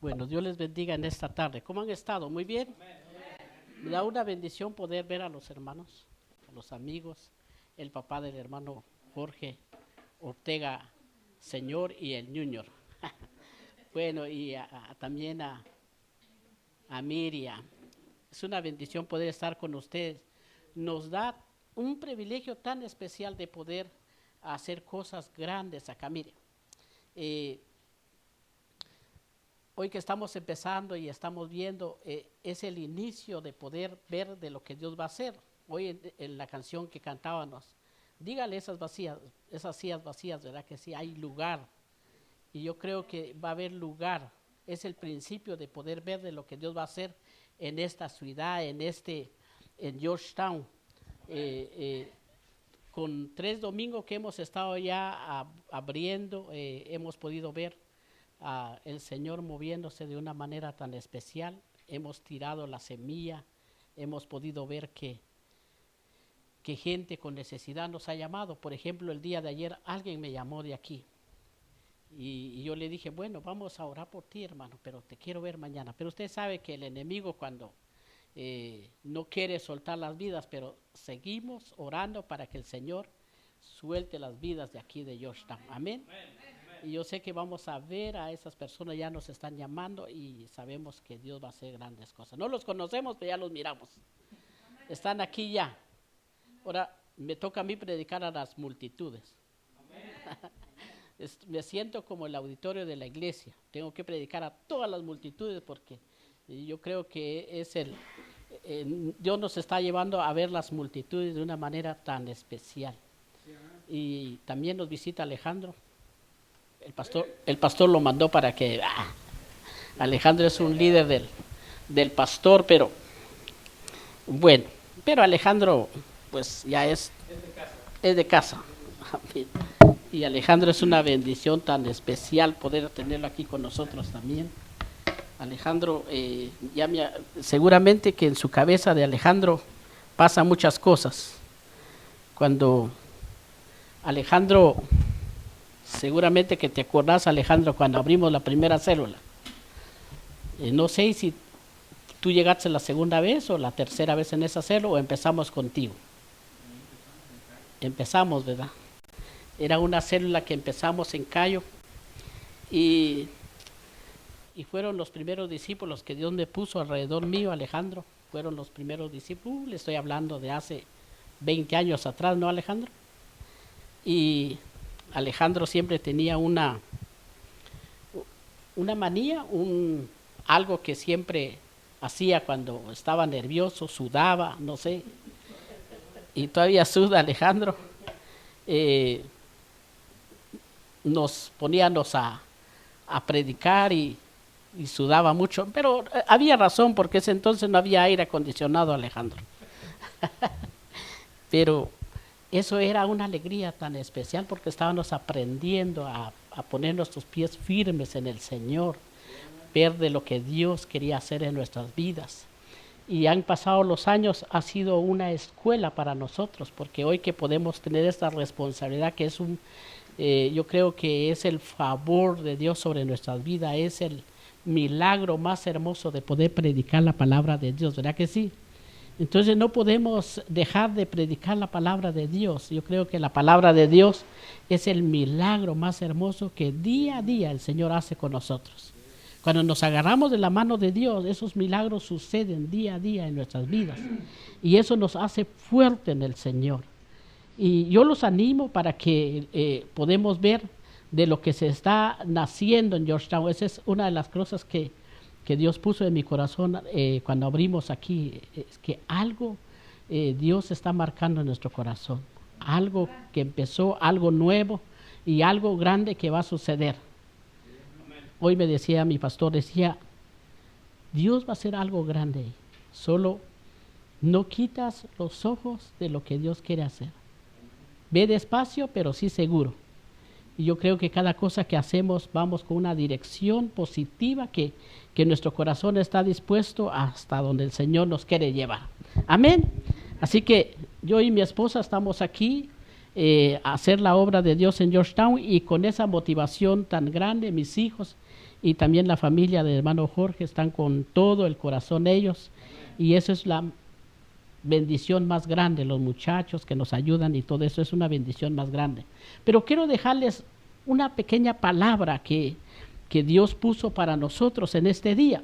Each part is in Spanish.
Bueno, Dios les bendiga en esta tarde. ¿Cómo han estado? ¿Muy bien? Me da una bendición poder ver a los hermanos, a los amigos, el papá del hermano Jorge Ortega Señor y el Junior. Bueno, y también a Miriam. Es una bendición poder estar con ustedes. Nos da un privilegio tan especial de poder hacer cosas grandes acá. Mire, hoy que estamos empezando y estamos viendo, es el inicio de poder ver de lo que Dios va a hacer. Hoy en la canción que cantábamos, dígale esas sillas vacías, ¿verdad? Que sí hay lugar. Y yo creo que va a haber lugar. Es el principio de poder ver de lo que Dios va a hacer en esta ciudad, en Georgetown. Con 3 domingos que hemos estado ya abriendo, hemos podido ver el Señor moviéndose de una manera tan especial. Hemos tirado la semilla, hemos podido ver que gente con necesidad nos ha llamado. Por ejemplo, el día de ayer alguien me llamó de aquí y yo le dije, bueno, vamos a orar por ti, hermano, pero te quiero ver mañana. Pero usted sabe que el enemigo cuando no quiere soltar las vidas, pero seguimos orando para que el Señor suelte las vidas de aquí de Georgetown. Amén. Y yo sé que vamos a ver a esas personas, ya nos están llamando y sabemos que Dios va a hacer grandes cosas. No los conocemos, pero ya los miramos. Están aquí ya. Ahora me toca a mí predicar a las multitudes. Me siento como el auditorio de la iglesia. Tengo que predicar a todas las multitudes porque yo creo que es Dios nos está llevando a ver las multitudes de una manera tan especial. Y también nos visita Alejandro. El pastor lo mandó para que... Alejandro es un líder del pastor, pero bueno, pero Alejandro pues ya es de casa. Y Alejandro es una bendición tan especial poder tenerlo aquí con nosotros también. Alejandro, seguramente que en su cabeza de Alejandro pasan muchas cosas. Cuando Alejandro, seguramente que te acordás, Alejandro, cuando abrimos la primera célula. No sé si tú llegaste la segunda vez o la tercera vez en esa célula o empezamos contigo. Empezamos, ¿verdad? Era una célula que empezamos en Cayo y fueron los primeros discípulos que Dios me puso alrededor mío, Alejandro. Fueron los primeros discípulos, le estoy hablando de hace 20 años atrás, ¿no, Alejandro? Y Alejandro siempre tenía una manía, algo que siempre hacía cuando estaba nervioso, sudaba, no sé, y todavía suda Alejandro. Nos poníamos a predicar y sudaba mucho, pero había razón porque ese entonces no había aire acondicionado, Alejandro. Pero eso era una alegría tan especial porque estábamos aprendiendo a poner nuestros pies firmes en el Señor, ver de lo que Dios quería hacer en nuestras vidas. Y han pasado los años, ha sido una escuela para nosotros, porque hoy que podemos tener esta responsabilidad que es yo creo que es el favor de Dios sobre nuestras vidas, es el milagro más hermoso de poder predicar la palabra de Dios, ¿verdad que sí? Entonces no podemos dejar de predicar la palabra de Dios. Yo creo que la palabra de Dios es el milagro más hermoso que día a día el Señor hace con nosotros. Cuando nos agarramos de la mano de Dios, esos milagros suceden día a día en nuestras vidas y eso nos hace fuerte en el Señor. Y yo los animo para que podamos ver de lo que se está naciendo en Georgetown. Esa es una de las cosas que Dios puso en mi corazón cuando abrimos aquí, es que algo Dios está marcando en nuestro corazón, algo que empezó, algo nuevo y algo grande que va a suceder. Hoy me decía mi pastor, Dios va a hacer algo grande, solo no quitas los ojos de lo que Dios quiere hacer. Ve despacio, pero sí seguro. Y yo creo que cada cosa que hacemos vamos con una dirección positiva que nuestro corazón está dispuesto hasta donde el Señor nos quiere llevar. Amén. Así que yo y mi esposa estamos aquí a hacer la obra de Dios en Georgetown y con esa motivación tan grande, mis hijos y también la familia del hermano Jorge están con todo el corazón ellos, y eso es la bendición más grande, los muchachos que nos ayudan y todo eso es una bendición más grande. Pero quiero dejarles una pequeña palabra que Dios puso para nosotros en este día.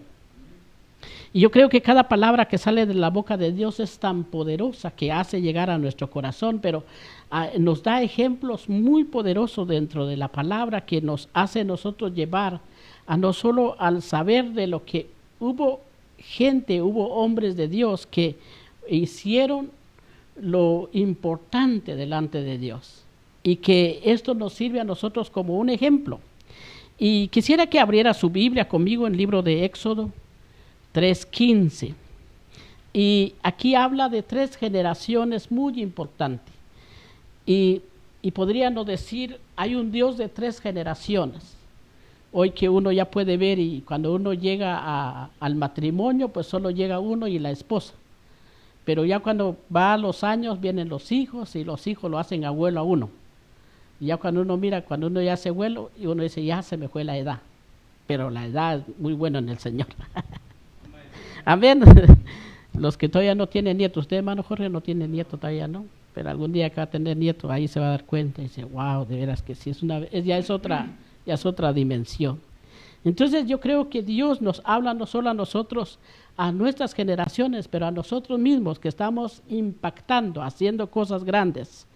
Y yo creo que cada palabra que sale de la boca de Dios es tan poderosa que hace llegar a nuestro corazón, pero nos da ejemplos muy poderosos dentro de la palabra que nos hace nosotros llevar a no solo al saber de lo que hubo hombres de Dios que hicieron lo importante delante de Dios y que esto nos sirve a nosotros como un ejemplo. Y quisiera que abriera su Biblia conmigo en el libro de Éxodo 3:15. Y aquí habla de 3 generaciones muy importantes. Y podríamos decir, hay un Dios de 3 generaciones. Hoy que uno ya puede ver, y cuando uno llega al matrimonio, pues solo llega uno y la esposa. Pero ya cuando va a los años, vienen los hijos, y los hijos lo hacen abuelo a uno. Y ya cuando uno mira, cuando uno ya se abuelo, y uno dice, ya se me fue la edad. Pero la edad es muy buena en el Señor. Amén. Los que todavía no tienen nietos, usted, hermano Jorge, no tiene nieto todavía, ¿no? Pero algún día que va a tener nieto, ahí se va a dar cuenta y dice, wow, de veras que sí, ya es otra dimensión. Entonces yo creo que Dios nos habla no solo a nosotros, a nuestras generaciones, pero a nosotros mismos que estamos impactando, haciendo cosas grandes.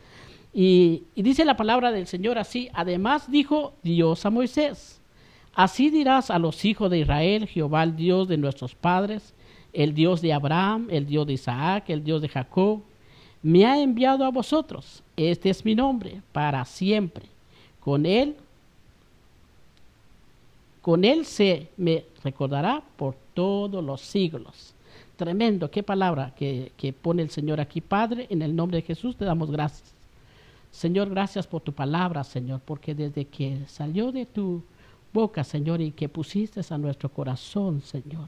Y dice la palabra del Señor así, además dijo Dios a Moisés, así dirás a los hijos de Israel, Jehová el Dios de nuestros padres, el Dios de Abraham, el Dios de Isaac, el Dios de Jacob, me ha enviado a vosotros, este es mi nombre, para siempre. Con él se me recordará por todos los siglos. Tremendo, qué palabra que pone el Señor aquí. Padre, en el nombre de Jesús te damos gracias. Señor, gracias por tu palabra, Señor, porque desde que salió de tu boca, Señor, y que pusiste a nuestro corazón, Señor,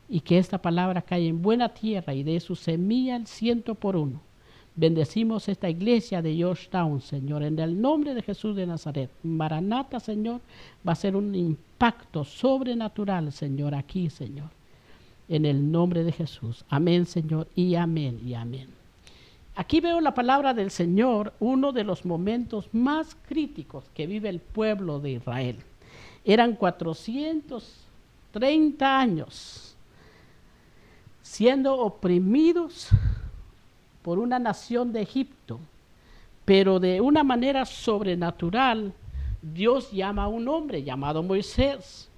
y que esta palabra cae en buena tierra y dé su semilla al 100%. Bendecimos esta iglesia de Georgetown, Señor, en el nombre de Jesús de Nazaret. Maranata, Señor, va a ser un impacto sobrenatural, Señor, aquí, Señor, en el nombre de Jesús. Amén, Señor, y amén, y amén. Aquí veo la palabra del Señor, uno de los momentos más críticos que vive el pueblo de Israel. Eran 430 años siendo oprimidos por una nación de Egipto, pero de una manera sobrenatural, Dios llama a un hombre llamado Moisés,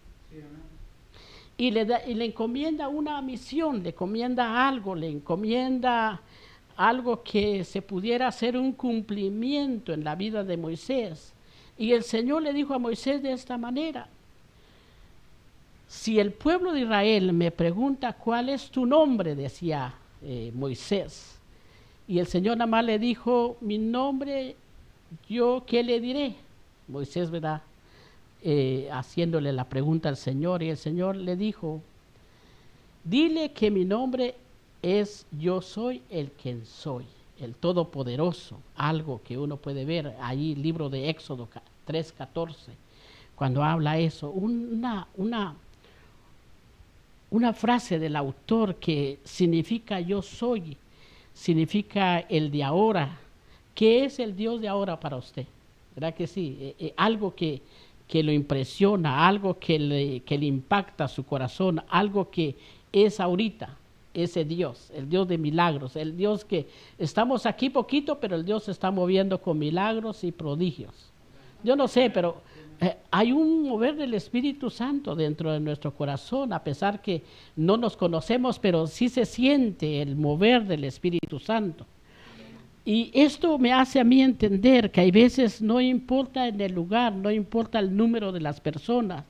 y le encomienda una misión, le encomienda algo que se pudiera hacer un cumplimiento en la vida de Moisés. Y el Señor le dijo a Moisés de esta manera, si el pueblo de Israel me pregunta cuál es tu nombre, decía Moisés, y el Señor nada más le dijo, mi nombre, ¿yo qué le diré? Moisés, ¿verdad? Haciéndole la pregunta al Señor, y el Señor le dijo, dile que mi nombre es yo soy el quien soy, el Todopoderoso, algo que uno puede ver ahí, libro de Éxodo 3:14, cuando habla eso, una frase del autor que significa yo soy, significa el de ahora. ¿Qué es el Dios de ahora para usted? ¿Verdad que sí? Algo que lo impresiona, algo que le impacta su corazón, algo que es ahorita, ese Dios, el Dios de milagros, el Dios que estamos aquí poquito, pero el Dios se está moviendo con milagros y prodigios. Yo no sé, pero hay un mover del Espíritu Santo dentro de nuestro corazón, a pesar que no nos conocemos, pero sí se siente el mover del Espíritu Santo. Y esto me hace a mí entender que hay veces no importa en el lugar, no importa el número de las personas,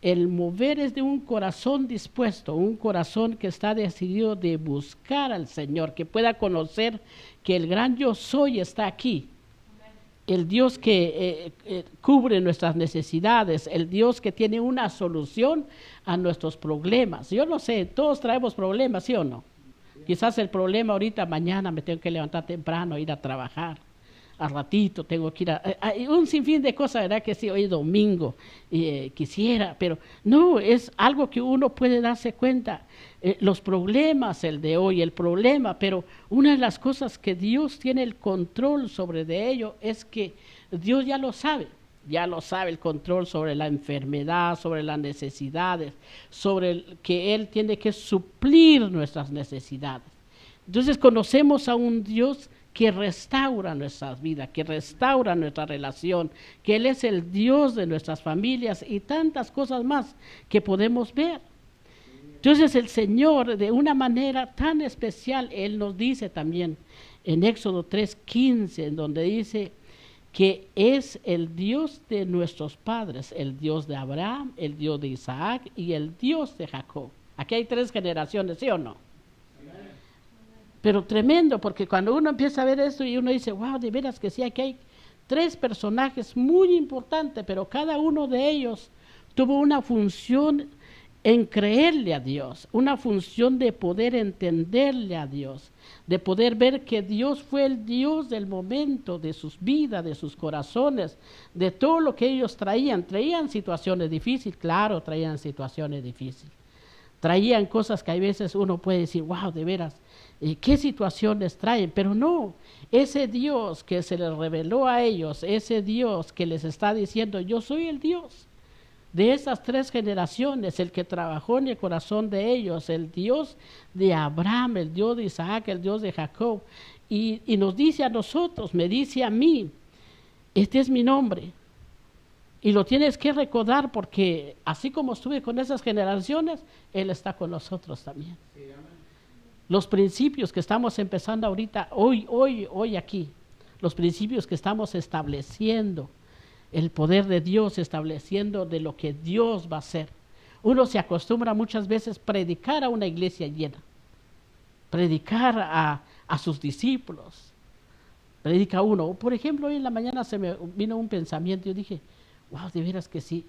el mover es de un corazón dispuesto, un corazón que está decidido de buscar al Señor, que pueda conocer que el gran yo soy está aquí. El Dios que cubre nuestras necesidades, el Dios que tiene una solución a nuestros problemas. Yo no sé, todos traemos problemas, ¿sí o no? Quizás el problema ahorita, mañana me tengo que levantar temprano, ir a trabajar. al ratito tengo que ir a un sinfín de cosas, ¿verdad? Que sí, hoy es domingo, quisiera, pero no, es algo que uno puede darse cuenta. Los problemas, el de hoy, el problema, pero una de las cosas que Dios tiene el control sobre de ello es que Dios ya lo sabe el control sobre la enfermedad, sobre las necesidades, sobre que Él tiene que suplir nuestras necesidades. Entonces conocemos a un Dios que restaura nuestras vidas, que restaura nuestra relación, que Él es el Dios de nuestras familias y tantas cosas más que podemos ver. Entonces el Señor, de una manera tan especial, Él nos dice también en Éxodo 3:15, en donde dice que es el Dios de nuestros padres, el Dios de Abraham, el Dios de Isaac y el Dios de Jacob. Aquí hay 3 generaciones, ¿sí o no? Pero tremendo, porque cuando uno empieza a ver esto y uno dice, wow, de veras que sí, aquí hay 3 personajes muy importantes, pero cada uno de ellos tuvo una función en creerle a Dios, una función de poder entenderle a Dios, de poder ver que Dios fue el Dios del momento, de sus vidas, de sus corazones, de todo lo que ellos traían situaciones difíciles, claro, traían situaciones difíciles, traían cosas que a veces uno puede decir, wow, de veras, ¿qué situaciones traen? Pero no, ese Dios que se les reveló a ellos, ese Dios que les está diciendo, yo soy el Dios de esas 3 generaciones, el que trabajó en el corazón de ellos, el Dios de Abraham, el Dios de Isaac, el Dios de Jacob, y nos dice a nosotros, me dice a mí, este es mi nombre, y lo tienes que recordar porque así como estuve con esas generaciones, Él está con nosotros también. Sí, los principios que estamos empezando ahorita, hoy aquí, los principios que estamos estableciendo, el poder de Dios estableciendo de lo que Dios va a hacer. Uno se acostumbra muchas veces a predicar a una iglesia llena, predicar a sus discípulos, predica uno. Por ejemplo, hoy en la mañana se me vino un pensamiento y yo dije, wow, de veras que sí,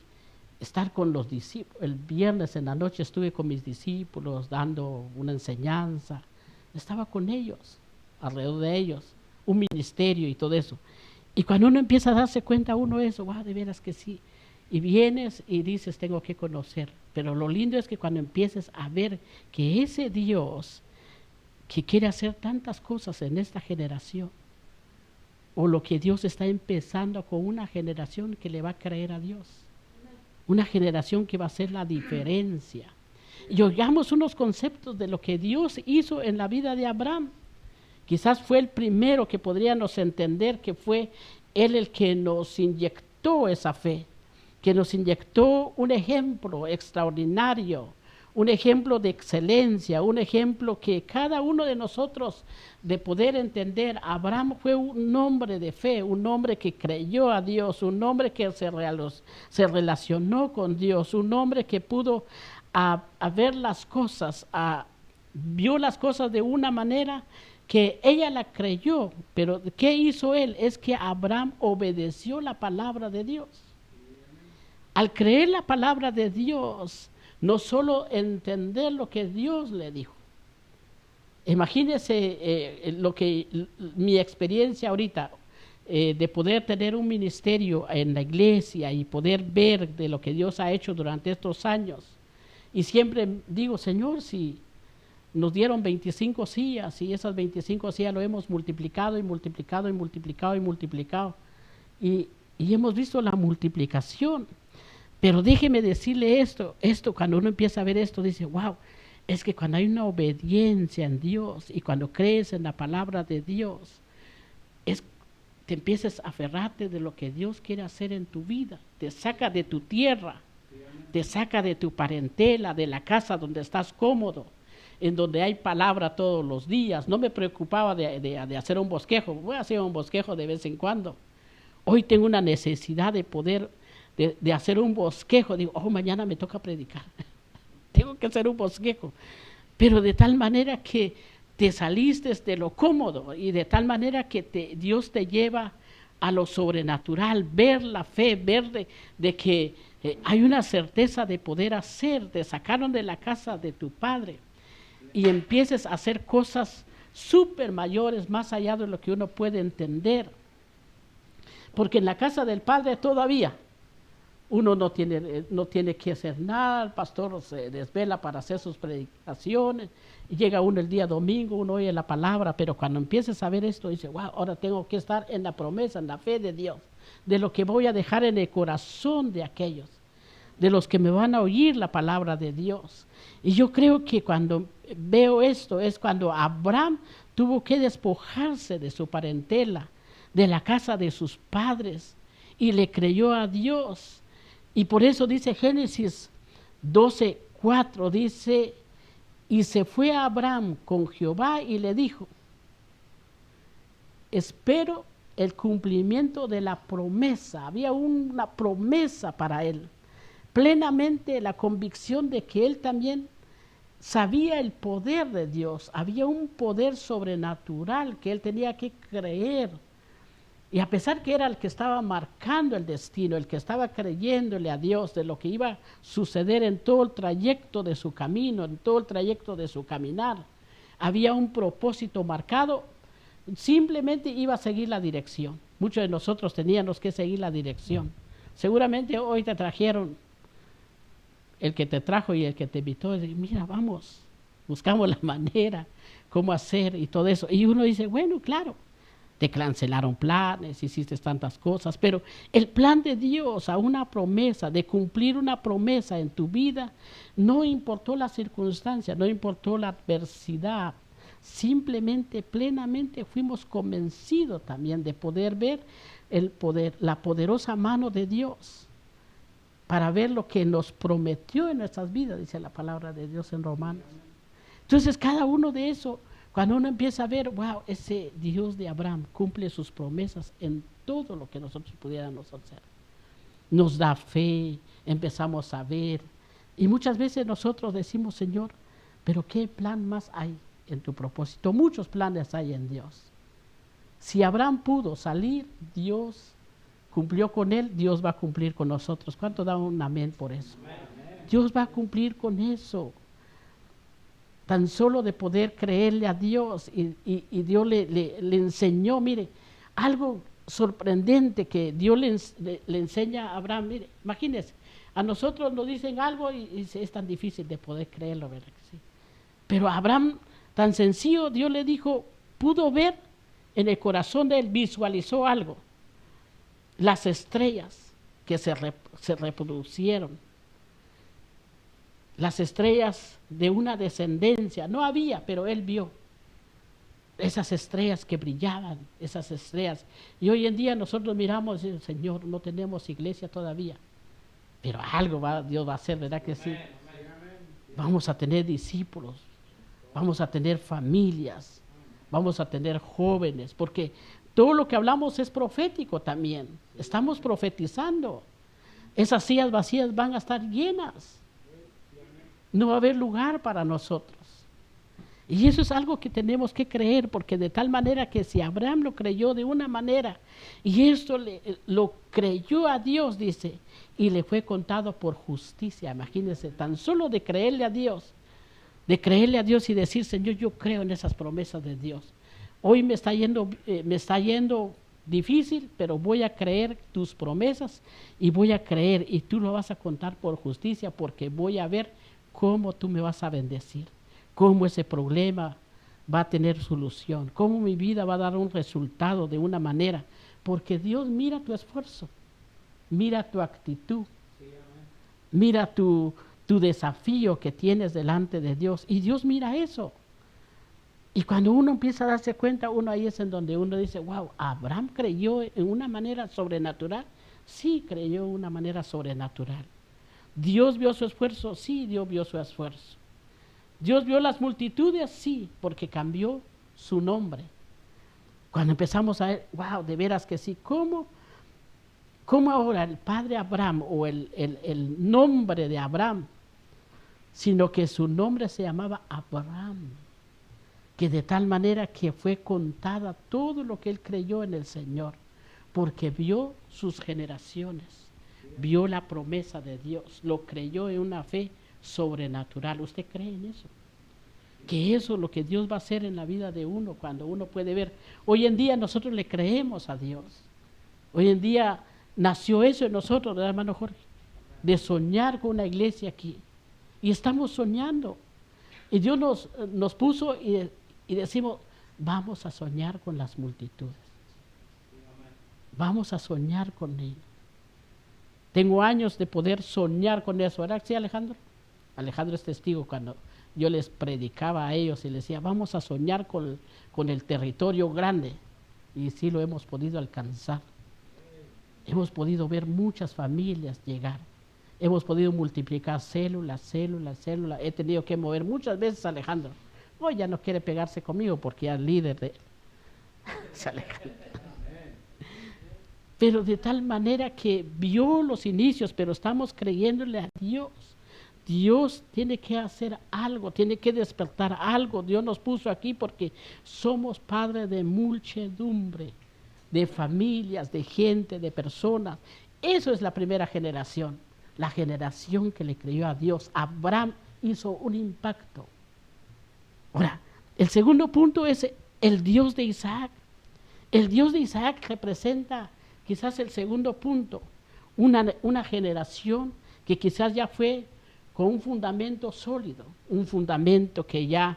estar con los discípulos. El viernes en la noche estuve con mis discípulos dando una enseñanza, estaba con ellos, alrededor de ellos, un ministerio y todo eso. Y cuando uno empieza a darse cuenta uno eso, wow, de veras que sí. Y vienes y dices, tengo que conocer. Pero lo lindo es que cuando empieces a ver que ese Dios que quiere hacer tantas cosas en esta generación, o lo que Dios está empezando con una generación que le va a creer a Dios, una generación que va a hacer la diferencia. Y oigamos unos conceptos de lo que Dios hizo en la vida de Abraham. Quizás fue el primero que podríamos entender que fue Él el que nos inyectó esa fe, que nos inyectó un ejemplo extraordinario, un ejemplo de excelencia, un ejemplo que cada uno de nosotros de poder entender. Abraham fue un hombre de fe, un hombre que creyó a Dios, un hombre que se relacionó con Dios, un hombre que pudo a ver las cosas, vio las cosas de una manera que ella la creyó, pero ¿qué hizo él? Es que Abraham obedeció la palabra de Dios. Al creer la palabra de Dios, no solo entender lo que Dios le dijo. Imagínense mi experiencia ahorita, de poder tener un ministerio en la iglesia y poder ver de lo que Dios ha hecho durante estos años. Y siempre digo, Señor, si nos dieron 25 sillas y esas 25 sillas lo hemos multiplicado y multiplicado y multiplicado y multiplicado. Y hemos visto la multiplicación. Pero déjeme decirle esto cuando uno empieza a ver esto, dice, wow, es que cuando hay una obediencia en Dios y cuando crees en la palabra de Dios, te empiezas a aferrarte de lo que Dios quiere hacer en tu vida, te saca de tu tierra, te saca de tu parentela, de la casa donde estás cómodo, en donde hay palabra todos los días. No me preocupaba de hacer un bosquejo, voy a hacer un bosquejo de vez en cuando. Hoy tengo una necesidad de poder, de hacer un bosquejo. Digo, mañana me toca predicar, tengo que hacer un bosquejo, pero de tal manera que te saliste de lo cómodo y de tal manera que Dios te lleva a lo sobrenatural, ver la fe, ver de que hay una certeza de poder hacer. Te sacaron de la casa de tu padre y empieces a hacer cosas súper mayores, más allá de lo que uno puede entender. Porque en la casa del Padre todavía uno no tiene que hacer nada, el pastor se desvela para hacer sus predicaciones, y llega uno el día domingo, uno oye la palabra, pero cuando empiezas a ver esto, dice, wow, ahora tengo que estar en la promesa, en la fe de Dios, de lo que voy a dejar en el corazón de aquellos, de los que me van a oír la palabra de Dios. Y yo creo que cuando veo esto es cuando Abraham tuvo que despojarse de su parentela, de la casa de sus padres, y le creyó a Dios. Y por eso dice Génesis 12:4, dice, y se fue a Abraham con Jehová y le dijo, espero el cumplimiento de la promesa. Había una promesa para él, plenamente la convicción de que él también sabía el poder de Dios. Había un poder sobrenatural que él tenía que creer. Y a pesar que era el que estaba marcando el destino, el que estaba creyéndole a Dios de lo que iba a suceder en todo el trayecto de su camino, en todo el trayecto de su caminar, había un propósito marcado, simplemente iba a seguir la dirección. Muchos de nosotros teníamos que seguir la dirección. Seguramente hoy te trajeron, el que te trajo y el que te invitó, y mira, vamos, buscamos la manera, cómo hacer y todo eso. Y uno dice, bueno, claro, te cancelaron planes, hiciste tantas cosas, pero el plan de Dios a una promesa, de cumplir una promesa en tu vida, no importó la circunstancia, no importó la adversidad, simplemente, plenamente fuimos convencidos también de poder ver el poder, la poderosa mano de Dios, para ver lo que nos prometió en nuestras vidas, dice la palabra de Dios en Romanos. Entonces, cada uno de eso, cuando uno empieza a ver, wow, ese Dios de Abraham cumple sus promesas en todo lo que nosotros pudiéramos hacer. Nos da fe, empezamos a ver. Y muchas veces nosotros decimos, Señor, pero ¿qué plan más hay en tu propósito? Muchos planes hay en Dios. Si Abraham pudo salir, Dios cumplió con él, Dios va a cumplir con nosotros. ¿Cuánto da un amén por eso? Amén. Dios va a cumplir con eso. Tan solo de poder creerle a Dios y Dios le enseñó, mire, algo sorprendente que Dios le enseña a Abraham. Mire, imagínense, a nosotros nos dicen algo y es tan difícil de poder creerlo, ¿verdad que sí? Pero a Abraham, tan sencillo, Dios le dijo, pudo ver en el corazón de él, visualizó algo, las estrellas que se reproducieron, las estrellas de una descendencia, no había, pero él vio esas estrellas que brillaban, esas estrellas. Y hoy en día nosotros miramos y decimos, Señor, no tenemos iglesia todavía, pero algo Dios va a hacer, ¿verdad que sí? Vamos a tener discípulos, vamos a tener familias, vamos a tener jóvenes, porque todo lo que hablamos es profético también. Estamos profetizando. Esas sillas vacías van a estar llenas. No va a haber lugar para nosotros. Y eso es algo que tenemos que creer, porque de tal manera que si Abraham lo creyó de una manera, y esto lo creyó a Dios, dice, y le fue contado por justicia. Imagínense, tan solo de creerle a Dios y decir, Señor, yo creo en esas promesas de Dios. Hoy me está yendo difícil, pero voy a creer tus promesas y voy a creer, y tú lo vas a contar por justicia, porque voy a ver cómo tú me vas a bendecir, cómo ese problema va a tener solución, cómo mi vida va a dar un resultado de una manera, porque Dios mira tu esfuerzo, mira tu actitud, mira tu desafío que tienes delante de Dios, y Dios mira eso. Y cuando uno empieza a darse cuenta, uno ahí es en donde uno dice, wow, ¿Abraham creyó en una manera sobrenatural? Sí, creyó en una manera sobrenatural. ¿Dios vio su esfuerzo? Sí, Dios vio su esfuerzo. ¿Dios vio las multitudes? Sí, porque cambió su nombre. Cuando empezamos a ver, wow, de veras que sí, ¿cómo ahora el padre Abraham o el nombre de Abraham, sino que su nombre se llamaba Abraham, que de tal manera que fue contada todo lo que él creyó en el Señor, porque vio sus generaciones, vio la promesa de Dios, lo creyó en una fe sobrenatural. ¿Usted cree en eso? Que eso es lo que Dios va a hacer en la vida de uno, cuando uno puede ver. Hoy en día nosotros le creemos a Dios, Hoy en día nació eso en nosotros, ¿verdad, hermano Jorge? De soñar con una iglesia aquí. Y estamos soñando. Y Dios nos puso y decimos, vamos a soñar con las multitudes. Vamos a soñar con ellos. Tengo años de poder soñar con eso, ¿verdad? Sí, Alejandro. Alejandro es testigo cuando yo les predicaba a ellos y les decía, vamos a soñar con el territorio grande. Y sí lo hemos podido alcanzar. Hemos podido ver muchas familias llegar. Hemos podido multiplicar células. He tenido que mover muchas veces a Alejandro. Hoy ya no quiere pegarse conmigo porque ya es líder de... Se aleja. Pero de tal manera que vio los inicios, pero estamos creyéndole a Dios. Dios tiene que hacer algo, tiene que despertar algo. Dios nos puso aquí porque somos padres de muchedumbre, de familias, de gente, de personas. Eso es la primera generación, la generación que le creyó a Dios. Abraham hizo un impacto. Ahora, el segundo punto es el Dios de Isaac. El Dios de Isaac representa quizás el segundo punto, una generación que quizás ya fue con un fundamento sólido, un fundamento que ya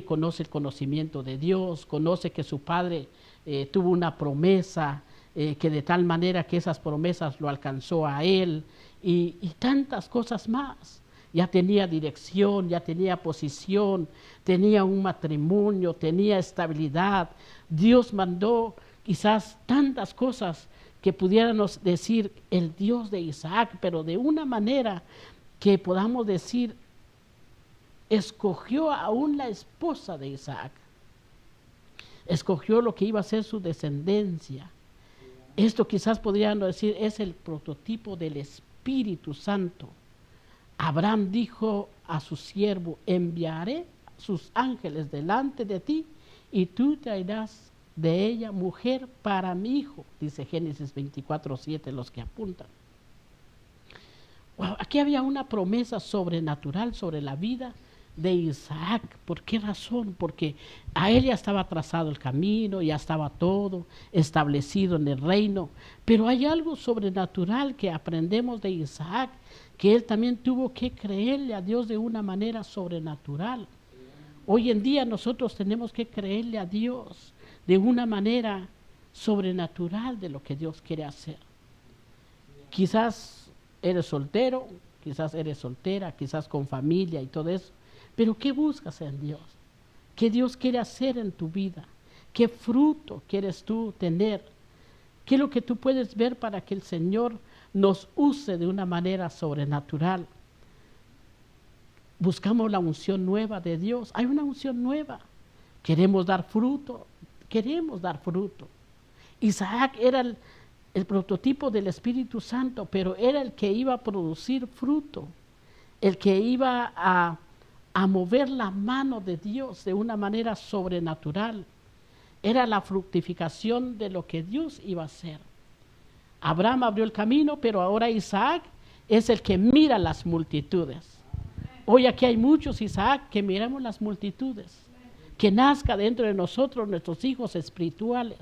conoce el conocimiento de Dios, conoce que su padre tuvo una promesa, que de tal manera que esas promesas lo alcanzó a él, y tantas cosas más. Ya tenía dirección, ya tenía posición, tenía un matrimonio, tenía estabilidad. Dios mandó quizás tantas cosas que pudiéramos decir el Dios de Isaac, pero de una manera que podamos decir, escogió aún la esposa de Isaac, escogió lo que iba a ser su descendencia. Esto quizás podríamos decir es el prototipo del Espíritu Santo. Abraham dijo a su siervo, enviaré sus ángeles delante de ti y tú traerás de ella mujer para mi hijo, dice Génesis 24:7, los que apuntan. Wow, aquí había una promesa sobrenatural sobre la vida de Isaac. ¿Por qué razón? Porque a él ya estaba trazado el camino, ya estaba todo establecido en el reino, pero hay algo sobrenatural que aprendemos de Isaac, que él también tuvo que creerle a Dios de una manera sobrenatural. Hoy en día nosotros tenemos que creerle a Dios de una manera sobrenatural de lo que Dios quiere hacer. Quizás eres soltero, quizás eres soltera, quizás con familia y todo eso, pero ¿qué buscas en Dios? ¿Qué Dios quiere hacer en tu vida? ¿Qué fruto quieres tú tener? ¿Qué es lo que tú puedes ver para que el Señor nos use de una manera sobrenatural? Buscamos la unción nueva de Dios. Hay una unción nueva. Queremos dar fruto. Queremos dar fruto. Isaac era el prototipo del Espíritu Santo, pero era el que iba a producir fruto, el que iba a mover la mano de Dios de una manera sobrenatural. Era la fructificación de lo que Dios iba a hacer. Abraham abrió el camino, pero ahora Isaac es el que mira las multitudes. Hoy aquí hay muchos Isaac que miramos las multitudes. Que nazca dentro de nosotros nuestros hijos espirituales.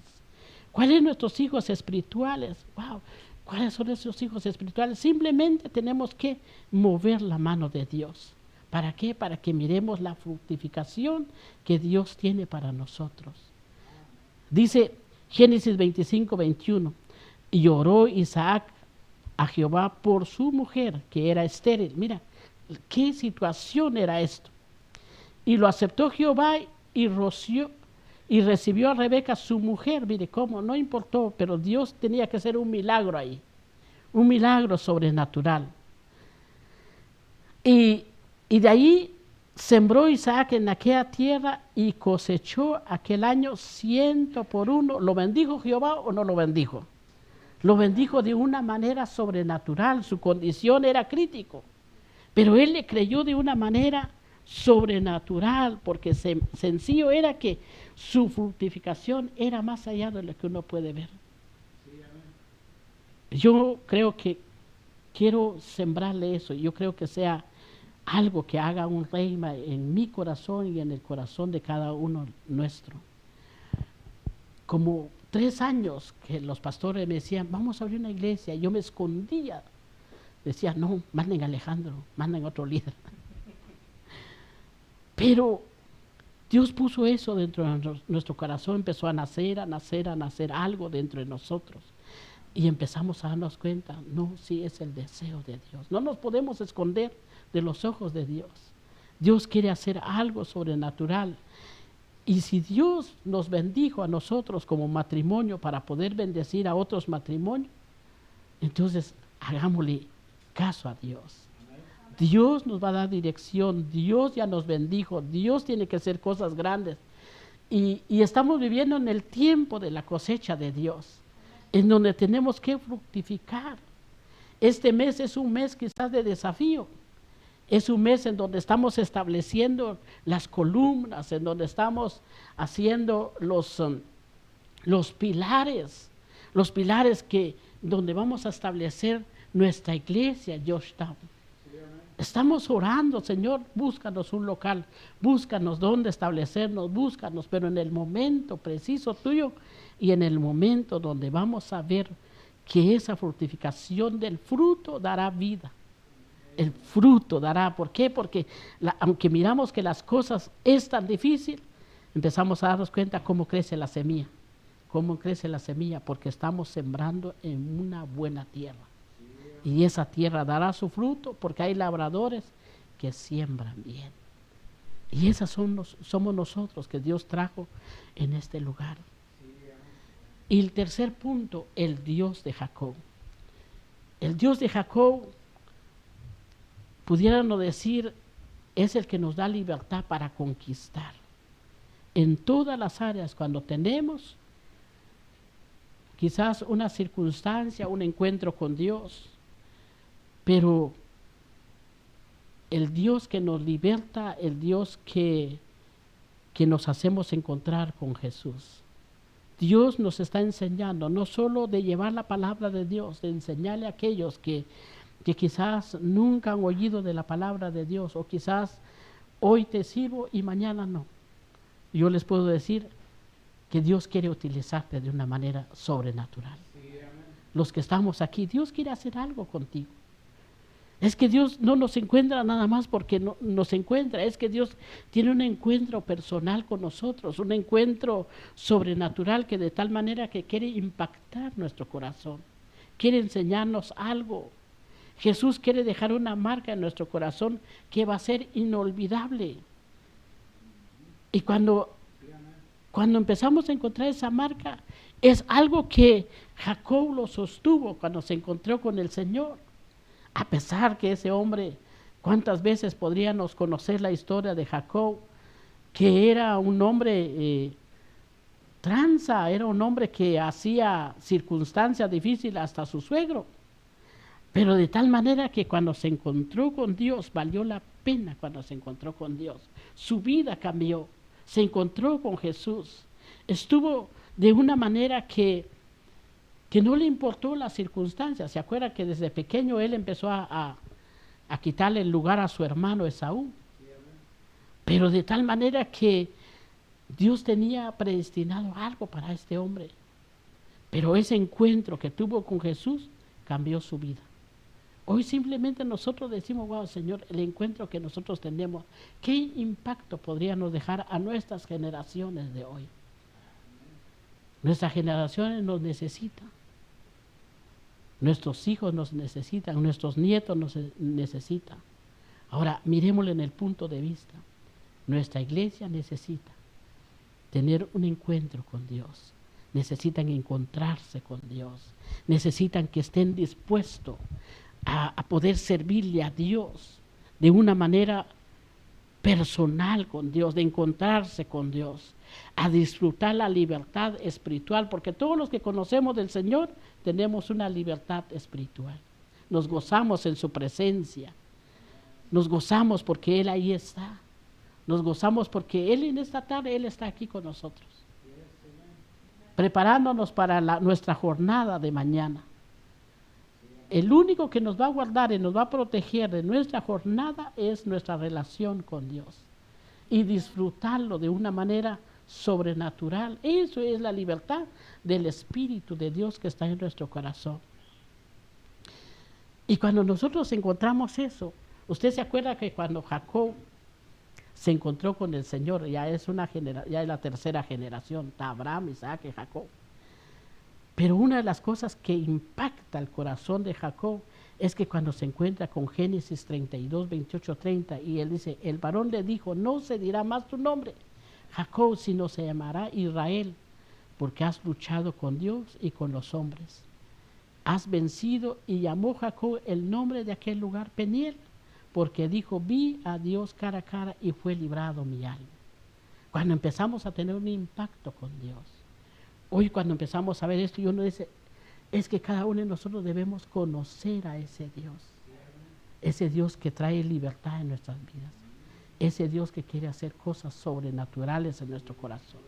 ¿Cuáles son nuestros hijos espirituales? Wow, ¿cuáles son nuestros hijos espirituales? Simplemente tenemos que mover la mano de Dios. ¿Para qué? Para que miremos la fructificación que Dios tiene para nosotros. Dice Génesis 25:21, y oró Isaac a Jehová por su mujer, que era estéril. Mira, ¿qué situación era esto? Y lo aceptó Jehová y recibió a Rebeca su mujer. Mire cómo, no importó, pero Dios tenía que hacer un milagro ahí, un milagro sobrenatural. Y de ahí sembró Isaac en aquella tierra y cosechó aquel año 100 por 1. ¿Lo bendijo Jehová o no lo bendijo? Lo bendijo de una manera sobrenatural. Su condición era crítico, pero él le creyó de una manera sobrenatural, porque sencillo era que su fructificación era más allá de lo que uno puede ver. Yo creo que quiero sembrarle eso. Yo creo que sea algo que haga un reino en mi corazón y en el corazón de cada uno nuestro. Como 3 años que los pastores me decían, vamos a abrir una iglesia, y yo me escondía. Decía, no, manden a Alejandro, manden a otro líder. Pero Dios puso eso dentro de nuestro corazón, empezó a nacer algo dentro de nosotros. Y empezamos a darnos cuenta, no, sí es el deseo de Dios. No nos podemos esconder de los ojos de Dios. Dios quiere hacer algo sobrenatural. Y si Dios nos bendijo a nosotros como matrimonio para poder bendecir a otros matrimonios, entonces hagámosle caso a Dios. Dios nos va a dar dirección, Dios ya nos bendijo, Dios tiene que hacer cosas grandes. Y estamos viviendo en el tiempo de la cosecha de Dios, en donde tenemos que fructificar. Este mes es un mes quizás de desafío. Es un mes en donde estamos estableciendo las columnas, en donde estamos haciendo los pilares que donde vamos a establecer nuestra iglesia, Georgetown. Estamos orando, Señor, búscanos un local, búscanos dónde establecernos, búscanos, pero en el momento preciso tuyo y en el momento donde vamos a ver que esa fructificación del fruto dará vida. El fruto dará, ¿por qué? Porque aunque miramos que las cosas es tan difícil, empezamos a darnos cuenta cómo crece la semilla. ¿Cómo crece la semilla? Porque estamos sembrando en una buena tierra. Y esa tierra dará su fruto porque hay labradores que siembran bien. Y esas somos nosotros que Dios trajo en este lugar. Y el tercer punto, el Dios de Jacob. El Dios de Jacob, pudiéramos decir, es el que nos da libertad para conquistar. En todas las áreas, cuando tenemos quizás una circunstancia, un encuentro con Dios, pero el Dios que nos liberta, el Dios que nos hacemos encontrar con Jesús. Dios nos está enseñando, no solo de llevar la palabra de Dios, de enseñarle a aquellos que quizás nunca han oído de la palabra de Dios, o quizás hoy te sirvo y mañana no. Yo les puedo decir que Dios quiere utilizarte de una manera sobrenatural. Los que estamos aquí, Dios quiere hacer algo contigo. Es que Dios no nos encuentra nada más porque no, nos encuentra, es que Dios tiene un encuentro personal con nosotros, un encuentro sobrenatural que de tal manera que quiere impactar nuestro corazón, quiere enseñarnos algo. Jesús quiere dejar una marca en nuestro corazón que va a ser inolvidable. Y cuando empezamos a encontrar esa marca, es algo que Jacob lo sostuvo cuando se encontró con el Señor. A pesar que ese hombre, ¿cuántas veces podríamos conocer la historia de Jacob? Que era un hombre tranza, era un hombre que hacía circunstancias difíciles hasta su suegro. Pero de tal manera que cuando se encontró con Dios, valió la pena cuando se encontró con Dios. Su vida cambió, se encontró con Jesús. Estuvo de una manera que no le importó las circunstancias. ¿Se acuerda que desde pequeño él empezó a quitarle el lugar a su hermano Esaú? Pero de tal manera que Dios tenía predestinado algo para este hombre. Pero ese encuentro que tuvo con Jesús cambió su vida. Hoy simplemente nosotros decimos, wow, Señor, el encuentro que nosotros tenemos, ¿qué impacto podríamos dejar a nuestras generaciones de hoy? Nuestras generaciones nos necesitan. Nuestros hijos nos necesitan, nuestros nietos nos necesitan. Ahora, miremoslo en el punto de vista. Nuestra iglesia necesita tener un encuentro con Dios. Necesitan encontrarse con Dios. Necesitan que estén dispuestos a poder servirle a Dios de una manera personal con Dios, de encontrarse con Dios, a disfrutar la libertad espiritual, porque todos los que conocemos del Señor tenemos una libertad espiritual. Nos gozamos en su presencia, nos gozamos porque Él ahí está, nos gozamos porque Él en esta tarde, Él está aquí con nosotros, preparándonos para nuestra jornada de mañana. El único que nos va a guardar y nos va a proteger de nuestra jornada es nuestra relación con Dios y disfrutarlo de una manera sobrenatural. Eso es la libertad del Espíritu de Dios que está en nuestro corazón. Y cuando nosotros encontramos eso, usted se acuerda que cuando Jacob se encontró con el Señor, ya es la tercera generación, está Abraham, Isaac y Jacob. Pero una de las cosas que impacta el corazón de Jacob es que cuando se encuentra con Génesis 32, 28, 30, y él dice, el varón le dijo, no se dirá más tu nombre, Jacob, sino se llamará Israel, porque has luchado con Dios y con los hombres. Has vencido, y llamó Jacob el nombre de aquel lugar Peniel, porque dijo, vi a Dios cara a cara y fue librado mi alma. Cuando empezamos a tener un impacto con Dios, hoy cuando empezamos a ver esto, uno dice, es que cada uno de nosotros debemos conocer a ese Dios que trae libertad en nuestras vidas, ese Dios que quiere hacer cosas sobrenaturales en nuestro corazón.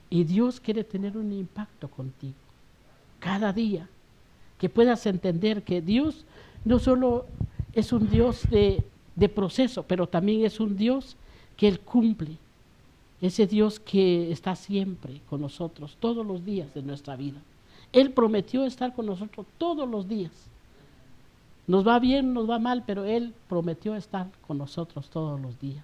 Y Dios quiere tener un impacto contigo, cada día, que puedas entender que Dios no solo es un Dios de proceso, pero también es un Dios que Él cumple. Ese Dios que está siempre con nosotros, todos los días de nuestra vida. Él prometió estar con nosotros todos los días. Nos va bien, nos va mal, pero Él prometió estar con nosotros todos los días.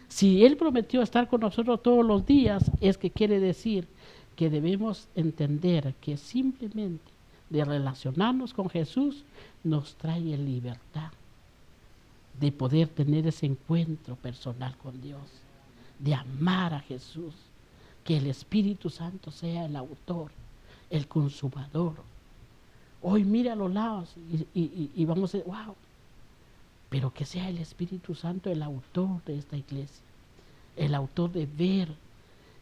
Si Él prometió estar con nosotros todos los días, es que quiere decir que debemos entender que simplemente de relacionarnos con Jesús nos trae libertad de poder tener ese encuentro personal con Dios, de amar a Jesús, que el Espíritu Santo sea el autor, el consumador. Hoy mira a los lados y vamos a decir, wow, pero que sea el Espíritu Santo el autor de esta iglesia, el autor de ver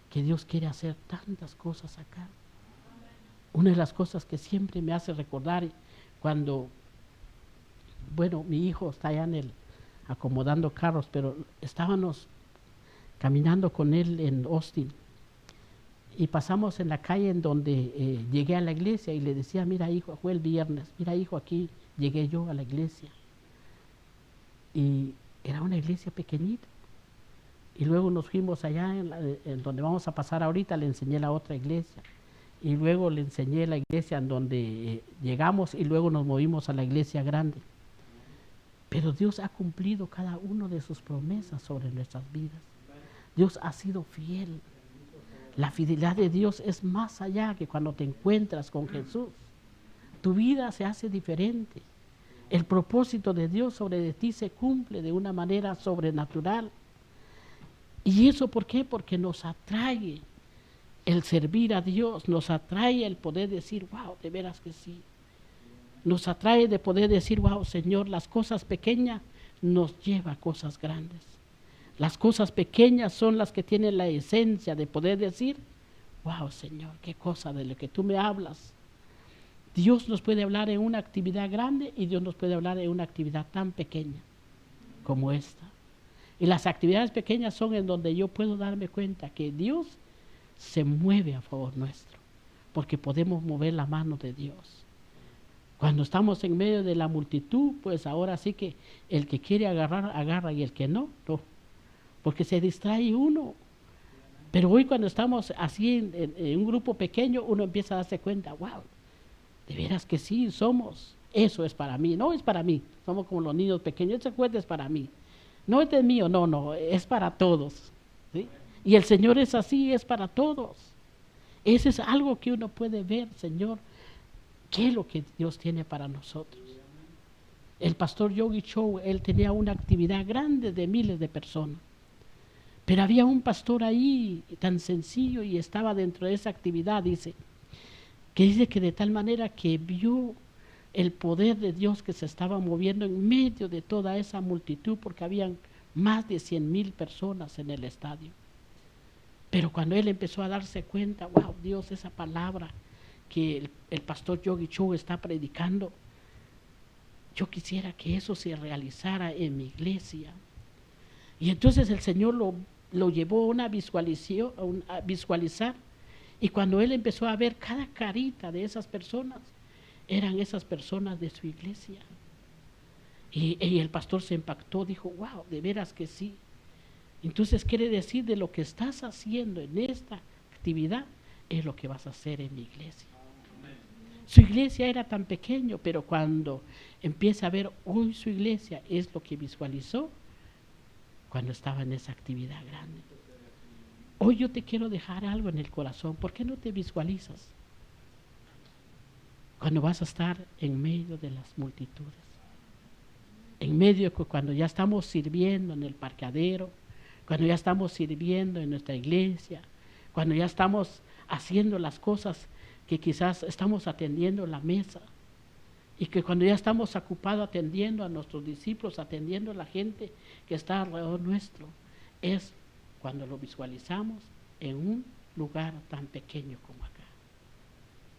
que Dios quiere hacer tantas cosas acá. Una de las cosas que siempre me hace recordar cuando, bueno, mi hijo está allá acomodando carros, pero estábamos caminando con él en Austin y pasamos en la calle en donde llegué a la iglesia y le decía, mira hijo, fue el viernes, mira hijo, aquí llegué yo a la iglesia. Y era una iglesia pequeñita. Y luego nos fuimos allá en donde vamos a pasar ahorita, le enseñé la otra iglesia. Y luego le enseñé la iglesia en donde llegamos y luego nos movimos a la iglesia grande. Pero Dios ha cumplido cada una de sus promesas sobre nuestras vidas. Dios ha sido fiel. La fidelidad de Dios es más allá que cuando te encuentras con Jesús. Tu vida se hace diferente. El propósito de Dios sobre de ti se cumple de una manera sobrenatural. ¿Y eso por qué? Porque nos atrae el servir a Dios, nos atrae el poder decir, wow, de veras que sí. Nos atrae de poder decir, wow, Señor, las cosas pequeñas nos llevan a cosas grandes. Las cosas pequeñas son las que tienen la esencia de poder decir, wow, Señor, qué cosa de lo que tú me hablas. Dios nos puede hablar en una actividad grande y Dios nos puede hablar en una actividad tan pequeña como esta. Y las actividades pequeñas son en donde yo puedo darme cuenta que Dios se mueve a favor nuestro, porque podemos mover la mano de Dios. Cuando estamos en medio de la multitud, pues ahora sí que el que quiere agarrar, agarra, y el que no, no, porque se distrae uno. Pero hoy cuando estamos así en un grupo pequeño, uno empieza a darse cuenta, wow, de veras que sí, eso es para mí, no es para mí, somos como los niños pequeños, ese juguete es para mí, no es de mío, no, es para todos, ¿sí? Y el Señor es así, es para todos. Ese es algo que uno puede ver, Señor, qué es lo que Dios tiene para nosotros. El pastor Yogi Cho, él tenía una actividad grande de miles de personas, pero había un pastor ahí tan sencillo y estaba dentro de esa actividad, dice que de tal manera que vio el poder de Dios que se estaba moviendo en medio de toda esa multitud, porque habían más de 100,000 personas en el estadio. Pero cuando él empezó a darse cuenta, wow, Dios, esa palabra que el pastor Yogi Cho está predicando, yo quisiera que eso se realizara en mi iglesia. Y entonces el Señor lo llevó a visualizar. Y cuando él empezó a ver cada carita de esas personas, eran esas personas de su iglesia. Y el pastor se impactó, dijo, wow, de veras que sí. Entonces quiere decir, de lo que estás haciendo en esta actividad es lo que vas a hacer en mi iglesia. Su iglesia era tan pequeño, pero cuando empieza a ver hoy su iglesia, es lo que visualizó cuando estaba en esa actividad grande. Hoy yo te quiero dejar algo en el corazón. ¿Por qué no te visualizas cuando vas a estar en medio de las multitudes? En medio, cuando ya estamos sirviendo en el parqueadero, cuando ya estamos sirviendo en nuestra iglesia, cuando ya estamos haciendo las cosas que quizás estamos atendiendo la mesa, y que cuando ya estamos ocupados atendiendo a nuestros discípulos, atendiendo a la gente que está alrededor nuestro, es cuando lo visualizamos en un lugar tan pequeño como acá.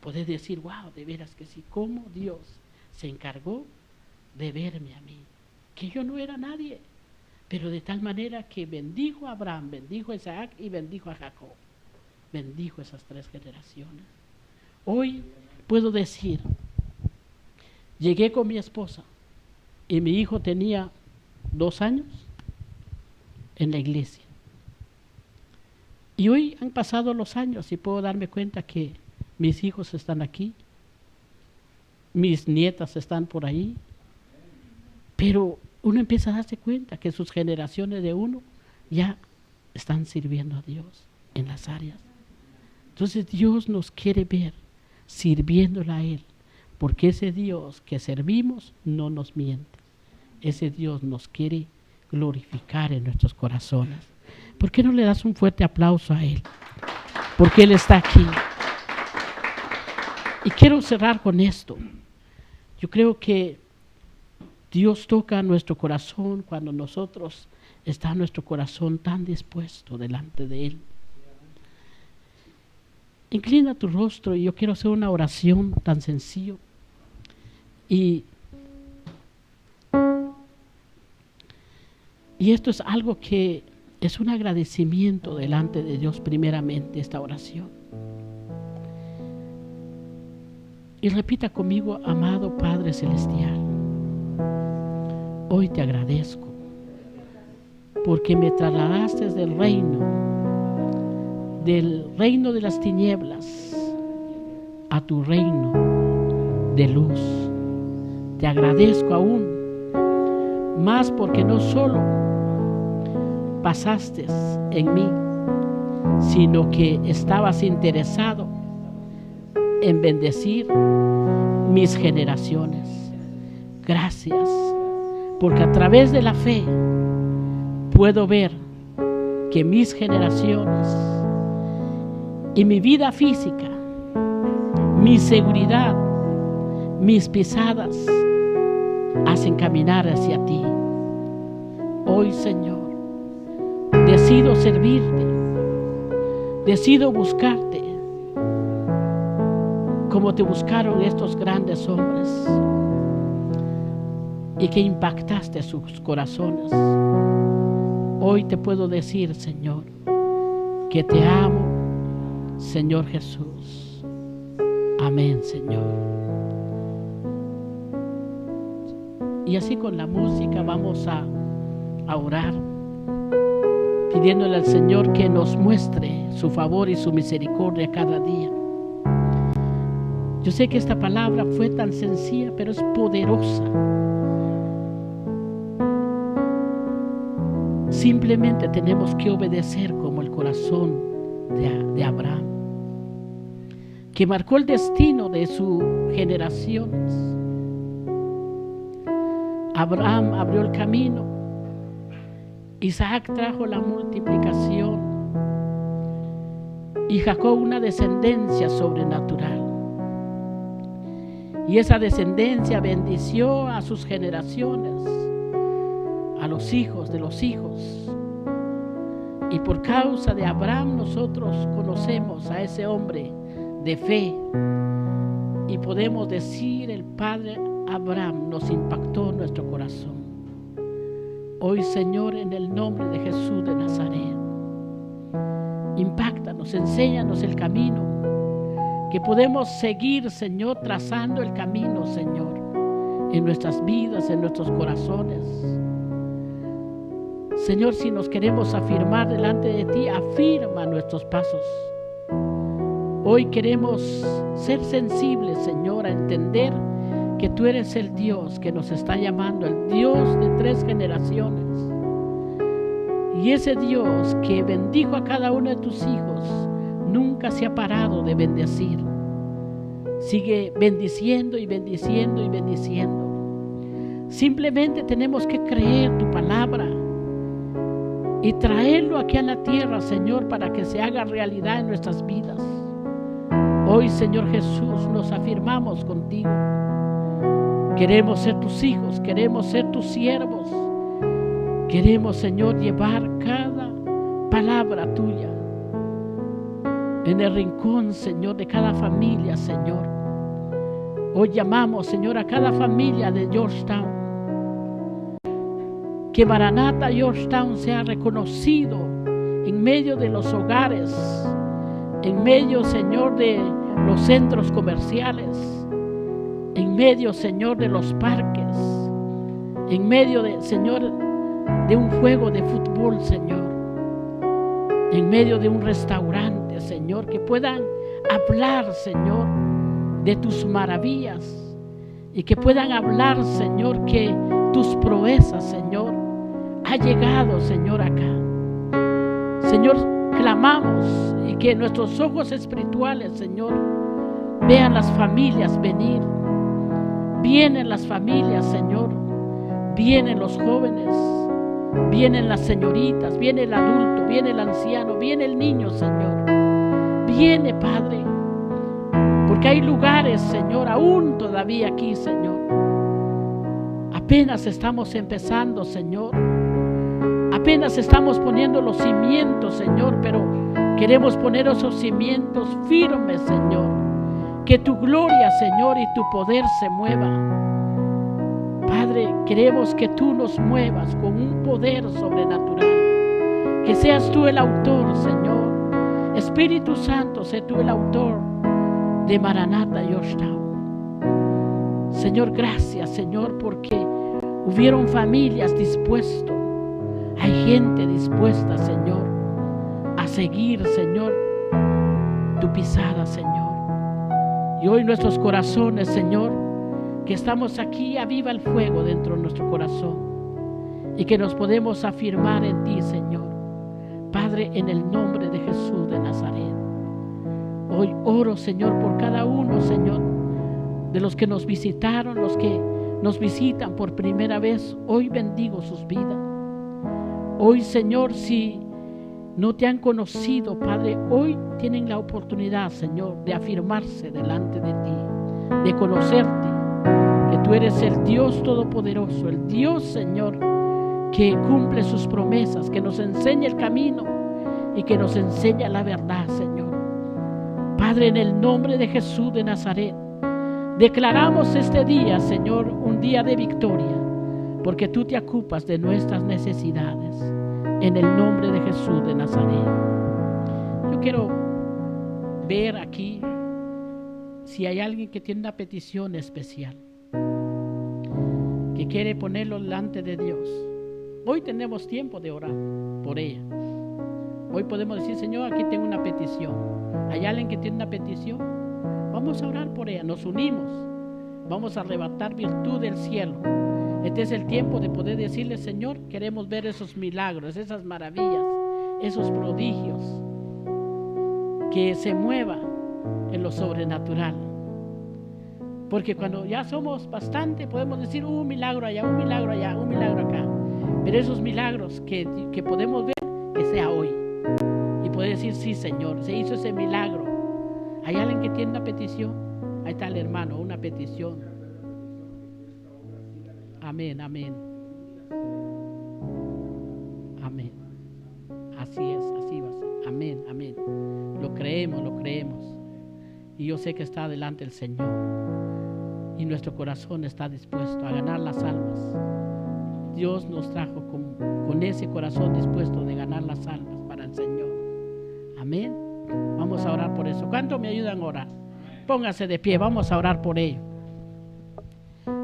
Podés decir, wow, de veras que sí, cómo Dios se encargó de verme a mí, que yo no era nadie, pero de tal manera que bendijo a Abraham, bendijo a Isaac y bendijo a Jacob. Bendijo esas 3 generaciones. Hoy puedo decir, llegué con mi esposa y mi hijo tenía 2 años en la iglesia. Y hoy han pasado los años y puedo darme cuenta que mis hijos están aquí, mis nietas están por ahí, pero uno empieza a darse cuenta que sus generaciones de uno ya están sirviendo a Dios en las áreas. Entonces Dios nos quiere ver sirviéndole a Él, porque ese Dios que servimos no nos miente. Ese Dios nos quiere glorificar en nuestros corazones. ¿Por qué no le das un fuerte aplauso a Él? Porque Él está aquí. Y quiero cerrar con esto. Yo creo que Dios toca nuestro corazón cuando nosotros está nuestro corazón tan dispuesto delante de Él. Inclina tu rostro y yo quiero hacer una oración tan sencilla. Y esto es algo que es un agradecimiento delante de Dios primeramente, esta oración. Y repita conmigo, amado Padre Celestial, hoy te agradezco porque me trasladaste del reino de las tinieblas a tu reino de luz. Te agradezco aún más porque no solo pasaste en mí, sino que estabas interesado en bendecir mis generaciones. Gracias, porque a través de la fe puedo ver que mis generaciones y mi vida física, mi seguridad, mis pisadas hacen caminar hacia ti. Hoy, Señor, decido servirte, decido buscarte como te buscaron estos grandes hombres y que impactaste sus corazones. Hoy te puedo decir, Señor, que te amo, Señor Jesús. Amén, Señor. Y así con la música vamos a orar, pidiéndole al Señor que nos muestre su favor y su misericordia cada día. Yo sé que esta palabra fue tan sencilla, pero es poderosa. Simplemente tenemos que obedecer como el corazón de Abraham, que marcó el destino de sus generaciones. Abraham abrió el camino, Isaac trajo la multiplicación y Jacob una descendencia sobrenatural. Y esa descendencia bendició a sus generaciones, a los hijos de los hijos. Y por causa de Abraham nosotros conocemos a ese hombre de fe y podemos decir, el Padre Abraham nos impactó nuestro corazón. Hoy, Señor, en el nombre de Jesús de Nazaret, impáctanos, enséñanos el camino que podemos seguir, Señor, trazando el camino, Señor, en nuestras vidas, en nuestros corazones. Señor, si nos queremos afirmar delante de ti, afirma nuestros pasos. Hoy queremos ser sensibles, Señor, a entender que tú eres el Dios que nos está llamando, el Dios de 3 generaciones. Y ese Dios que bendijo a cada uno de tus hijos, nunca se ha parado de bendecir. Sigue bendiciendo y bendiciendo y bendiciendo. Simplemente tenemos que creer tu palabra y traerlo aquí a la tierra, Señor, para que se haga realidad en nuestras vidas. Hoy, Señor Jesús, nos afirmamos contigo. Queremos ser tus hijos, queremos ser tus siervos. Queremos, Señor, llevar cada palabra tuya en el rincón, Señor, de cada familia, Señor. Hoy llamamos, Señor, a cada familia de Georgetown. Que Maranata Georgetown sea reconocido en medio de los hogares, en medio, Señor, de los centros comerciales, en medio, Señor, de los parques, en medio de, Señor, de un juego de fútbol, Señor, en medio de un restaurante, Señor, que puedan hablar, Señor, de tus maravillas y que puedan hablar, Señor, que tus proezas, Señor, ha llegado, Señor, acá. Señor, clamamos y que nuestros ojos espirituales, Señor, vean las familias venir. Vienen las familias, Señor, vienen los jóvenes, vienen las señoritas, viene el adulto, viene el anciano, viene el niño, Señor. Viene, Padre, porque hay lugares, Señor, aún todavía aquí, Señor. Apenas estamos empezando, Señor. Apenas estamos poniendo los cimientos, Señor, pero queremos poner esos cimientos firmes, Señor. Que tu gloria, Señor, y tu poder se mueva. Padre, queremos que tú nos muevas con un poder sobrenatural. Que seas tú el autor, Señor. Espíritu Santo, sé tú el autor de Maranata Georgetown. Señor, gracias, Señor, porque hubieron familias dispuestas. Hay gente dispuesta, Señor, a seguir, Señor, tu pisada, Señor. Y hoy nuestros corazones, Señor, que estamos aquí, aviva el fuego dentro de nuestro corazón y que nos podemos afirmar en ti, Señor. Padre, en el nombre de Jesús de Nazaret. Hoy oro, Señor, por cada uno, Señor, de los que nos visitaron, los que nos visitan por primera vez. Hoy bendigo sus vidas. Hoy, Señor, si no te han conocido, Padre, hoy tienen la oportunidad, Señor, de afirmarse delante de ti, de conocerte, que tú eres el Dios Todopoderoso, el Dios, Señor, que cumple sus promesas, que nos enseña el camino y que nos enseña la verdad, Señor. Padre, en el nombre de Jesús de Nazaret, declaramos este día, Señor, un día de victoria, porque tú te ocupas de nuestras necesidades, en el nombre de Jesús de Nazaret. Yo quiero ver aquí si hay alguien que tiene una petición especial, que quiere ponerlo delante de Dios. Hoy tenemos tiempo de orar por ella. Hoy podemos decir, Señor, aquí tengo una petición. ¿Hay alguien que tiene una petición? Vamos a orar por ella, nos unimos. Vamos a arrebatar virtud del cielo. Este es el tiempo de poder decirle, Señor, queremos ver esos milagros, esas maravillas, esos prodigios, que se mueva en lo sobrenatural. Porque cuando ya somos bastante, podemos decir un milagro allá, un milagro allá, un milagro acá. Pero esos milagros que podemos ver, que sea hoy. Y poder decir, sí, Señor, se hizo ese milagro. ¿Hay alguien que tiene una petición? Ahí está el hermano, una petición. Amén, amén. Amén. Así es, así va a ser. Amén, amén. Lo creemos, lo creemos. Y yo sé que está delante el Señor. Y nuestro corazón está dispuesto a ganar las almas. Dios nos trajo con ese corazón dispuesto de ganar las almas para el Señor. Amén. Vamos a orar por eso. ¿Cuánto me ayudan a orar? Pónganse de pie, vamos a orar por ello.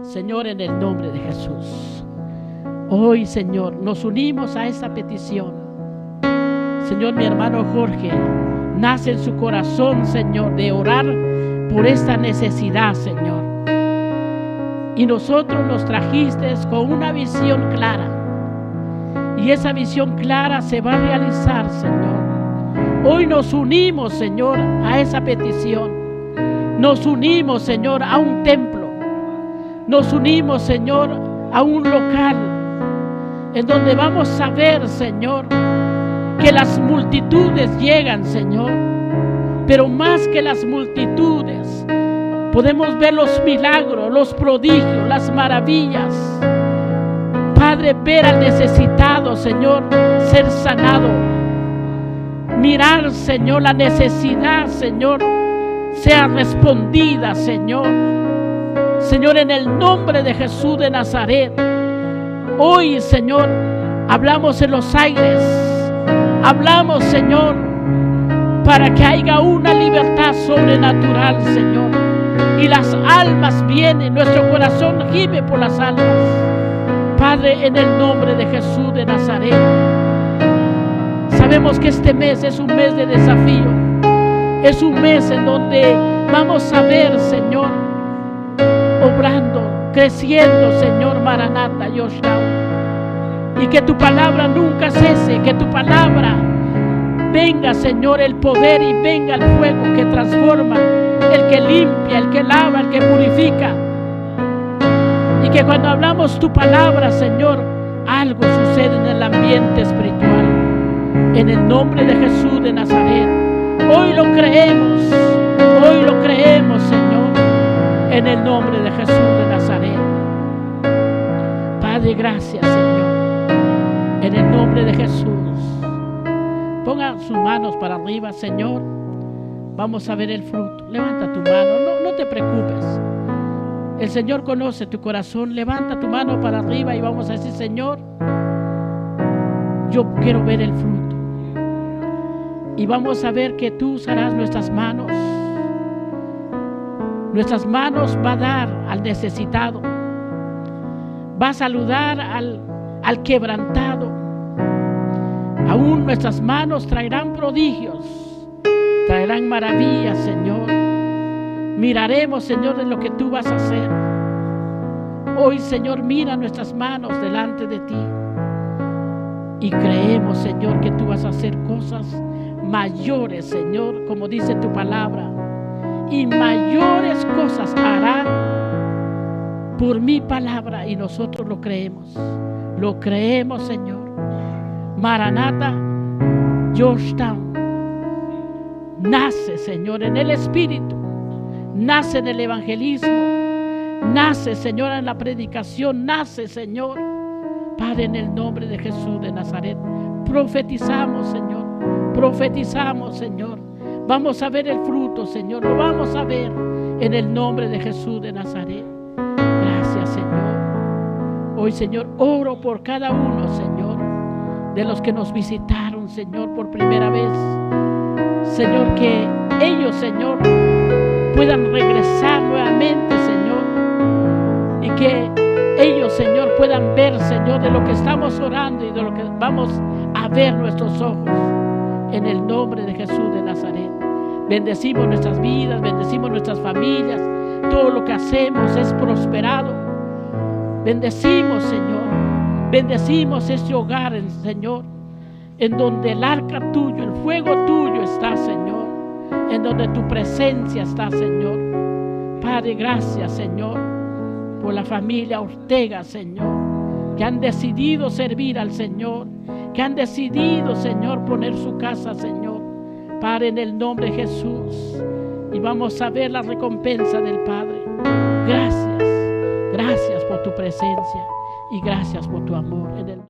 Señor, en el nombre de Jesús, Hoy, Señor, nos unimos a esa petición. Señor, mi hermano Jorge, nace en su corazón, Señor, de orar por esta necesidad, Señor. Y nosotros nos trajiste con una visión clara. Y esa visión clara se va a realizar, Señor. Hoy nos unimos, Señor, a esa petición. Nos unimos, Señor, a un templo. Nos unimos, Señor, a un local en donde vamos a ver, Señor, que las multitudes llegan, Señor. Pero más que las multitudes, podemos ver los milagros, los prodigios, las maravillas. Padre, ver al necesitado, Señor, ser sanado. Mirar, Señor, la necesidad, Señor, sea respondida, Señor. Señor, en el nombre de Jesús de Nazaret. Hoy, Señor, hablamos en los aires. Hablamos, Señor, para que haya una libertad sobrenatural, Señor. Y las almas vienen, nuestro corazón gime por las almas. Padre, en el nombre de Jesús de Nazaret. Sabemos que este mes es un mes de desafío. Es un mes en donde vamos a ver, Señor, obrando, creciendo, Señor, Maranata, Yoshua. Y que tu palabra nunca cese, que tu palabra venga, Señor, el poder y venga el fuego que transforma, el que limpia, el que lava, el que purifica. Y que cuando hablamos tu palabra, Señor, algo sucede en el ambiente espiritual. En el nombre de Jesús de Nazaret. Hoy lo creemos, Señor, en el nombre de Jesús de Nazaret. Padre, gracias, Señor, en el nombre de Jesús. Ponga sus manos para arriba, Señor. Vamos a ver el fruto. Levanta tu mano, no te preocupes. El Señor conoce tu corazón. Levanta tu mano para arriba y vamos a decir, Señor, yo quiero ver el fruto. Y vamos a ver que tú usarás nuestras manos. Nuestras manos va a dar al necesitado. Va a saludar al quebrantado. Aún nuestras manos traerán prodigios. Traerán maravillas, Señor. Miraremos, Señor, de lo que tú vas a hacer. Hoy, Señor, mira nuestras manos delante de ti. Y creemos, Señor, que tú vas a hacer cosas mayores, Señor, como dice tu palabra. Y mayores cosas hará por mi palabra. Y nosotros lo creemos. Lo creemos, Señor. Maranata, Georgetown. Nace, Señor, en el Espíritu. Nace en el evangelismo. Nace, Señor, en la predicación. Nace, Señor. Padre, en el nombre de Jesús de Nazaret. Profetizamos, Señor. Profetizamos, Señor. Vamos a ver el fruto, Señor. Lo vamos a ver en el nombre de Jesús de Nazaret. Gracias, Señor. Hoy, Señor, oro por cada uno, Señor, de los que nos visitaron, Señor, por primera vez. Señor, que ellos, Señor, puedan regresar nuevamente, Señor. Y que ellos, Señor, puedan ver, Señor, de lo que estamos orando y de lo que vamos a ver nuestros ojos. En el nombre de Jesús de Nazaret. Bendecimos nuestras vidas, bendecimos nuestras familias. Todo lo que hacemos es prosperado. Bendecimos, Señor. Bendecimos este hogar, Señor, en donde el arca tuyo, el fuego tuyo está, Señor. En donde tu presencia está, Señor. Padre, gracias, Señor, por la familia Ortega, Señor, que han decidido servir al Señor, que han decidido, Señor, poner su casa, Señor, Padre, en el nombre de Jesús. Y vamos a ver la recompensa del Padre. Gracias, gracias por tu presencia y gracias por tu amor. En el